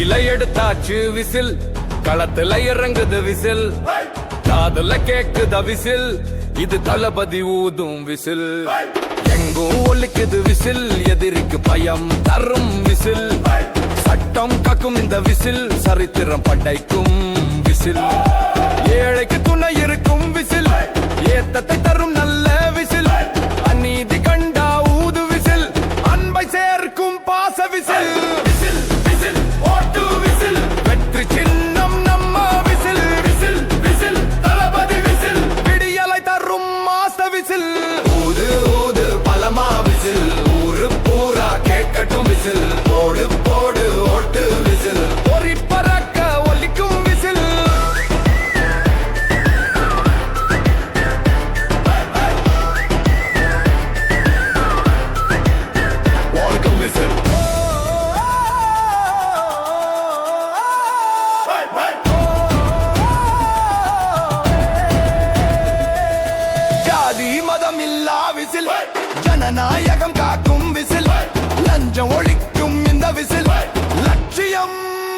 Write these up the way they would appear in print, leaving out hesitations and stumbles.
கையில எடுத்தாச்சு விசில், களத்துல இறங்குது விசில், காதுல கேக்குத விசில், இது தளபதி ஊதும் விசில். எங்கும் ஒலிக்குது விசில், எதிரிக்கு பயம் தரும் விசில், சட்டம் காக்கும் இந்த விசில், சரித்திரம் படைக்கும் விசில். ஏழைக்கு துணை இருக்கும் விசில், ஏத்தத்தை தரும் நல்ல விசில், அநீதி கண்டா ஊது விசில், அன்பை சேர்க்கும் பாச விசில். வெற்றி சின்னம் நம்ம விசில், விசில் விசில் தளபதி விசில், விடியலை தரும் மாச விசில். ஊது ஊது பலமா விசில், ஊரு பூரா கேட்கட்டும் விசில், போடு போடு ஓட்டு விசில், பொறி பறக்க ஒலிக்கும் விசில். வாழ்க்கும் விசில். ஜாதி மதம் இல்லா விசில், ஜனநாயகம் காக்கும் விசில், லஞ்சம் ஒழிக்கும் இந்த விசில், லட்சியம்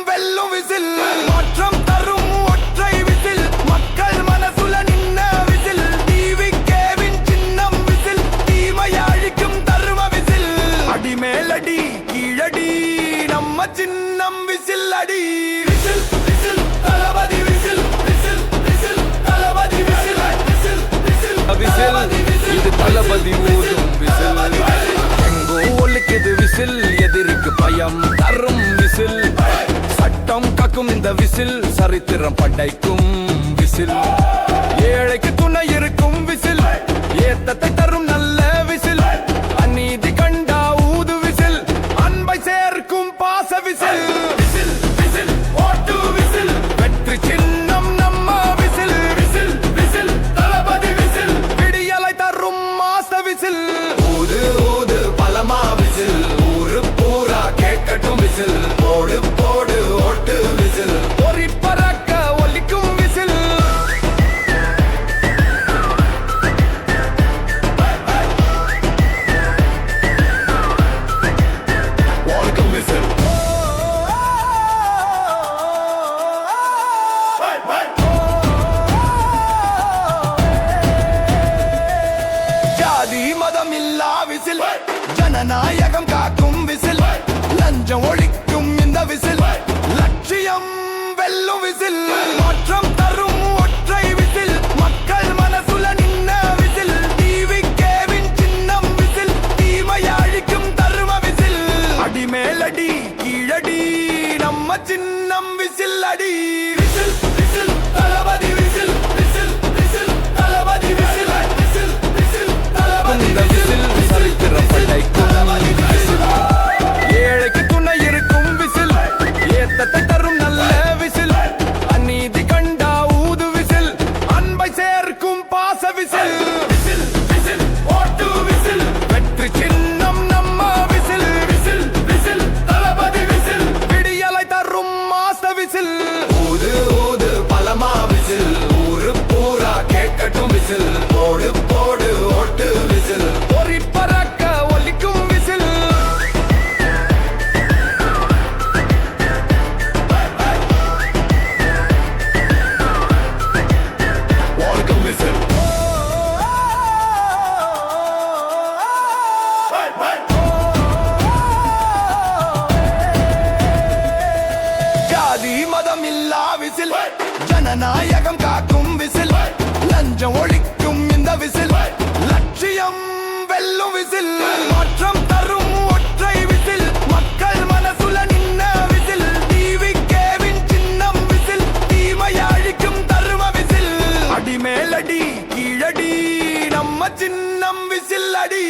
வெல்லும் விசில், மாற்றம் தரும் ஒற்றை விசில், மக்கள் மனசுல நின்ன விசில், டிவிகேவின் சின்னம் விசில், தீமையை அழிக்கும் தர்ம விசில். அடிமேலடி கீழடி நம்ம சின்னம் விசில் அடி. விசில் விசில் தளபதி விசில், விசில் விசில் தளபதி விசில், விசில் விசில் விசில், இது தளபதி ஊதும் விசில். எங்கோ ஒலிக்குது விசில், எதிரிக்கு பயம் தரும் விசில், சட்டம் காக்கும் இந்த விசில், சரித்திரம் படைக்கும் விசில். ஏழைக்கு துணை இருக்கும் விசில், ஏத்தத்தை தரும் நல்ல விசில், அநீதி கண்டா ஊது விசில், அன்பை சேர்க்கும் பாச விசில். வெற்றி சின்னம் நம்ம விசில், விசில் விசில் தளபதி விசில், விடியலை தரும் மாச விசில். ஊது ஊது பலமா விசில், ஊரு பூரா கேட்கட்டும் விசில், போடு போடு ஓட்டு விசில், பொறி பறக்க ஒலிக்கும் விசில். வாழ்க்கும் விசில். ஜாதி மதம் இல்லா விசில், ஜனநாயகம் காக்கும் விசில், லஞ்சம் ஒழிக்கும் இந்த விசில், லட்சியம் வெல்லும் விசில், மாற்றம் தரும் ஒற்றை விசில், மக்கள் மனசுல நின்ன விசில், டிவிகேவின் சின்னம் விசில், தீமையை அழிக்கும் தர்ம விசில். அடிமேலடி கீழடி நம்ம சின்னம் விசில் அடி. விசில் விசில் தளபதி விசில், விசில் விசில் தளபதி விசில், விசில் விசில் தளபதி விசில், சரித்திரம் படைக்கும் விசில். ஏழைக்கு துணை இருக்கும் விசில், ஏத்தத்தை தரும் நல்ல விசில், அநீதி கண்டா ஊது விசில், அன்பை சேர்க்கும் பாச விசில். வெற்றி சின்னம் நம்ம விசில், விசில் விசில் தளபதி விசில், விடியலை தரும் மாச விசில். ஊது ஊது பலமா விசில், ஊரு பூரா கேட்கட்டும் விசில், போடு போடு ஓட்டு விசில், பொறி பறக்க ஒலிக்கும் விசில். வாழ்க்கும் விசில். ஜாதி மதம் இல்லா விசில், ஜனநாயகம் காக்கும் விசில், லஞ்சம் ஒழிக்கும் இந்த விசில், லட்சியம் வெல்லும் விசில், மாற்றம் தரும் ஒற்றை விசில், மக்கள் மனசுல நின்ன விசில், டிவிகேவின் சின்னம் விசில், தீமையை அழிக்கும் தர்ம விசில். அடிமேலடி கீழடி நம்ம சின்னம் விசில் அடி.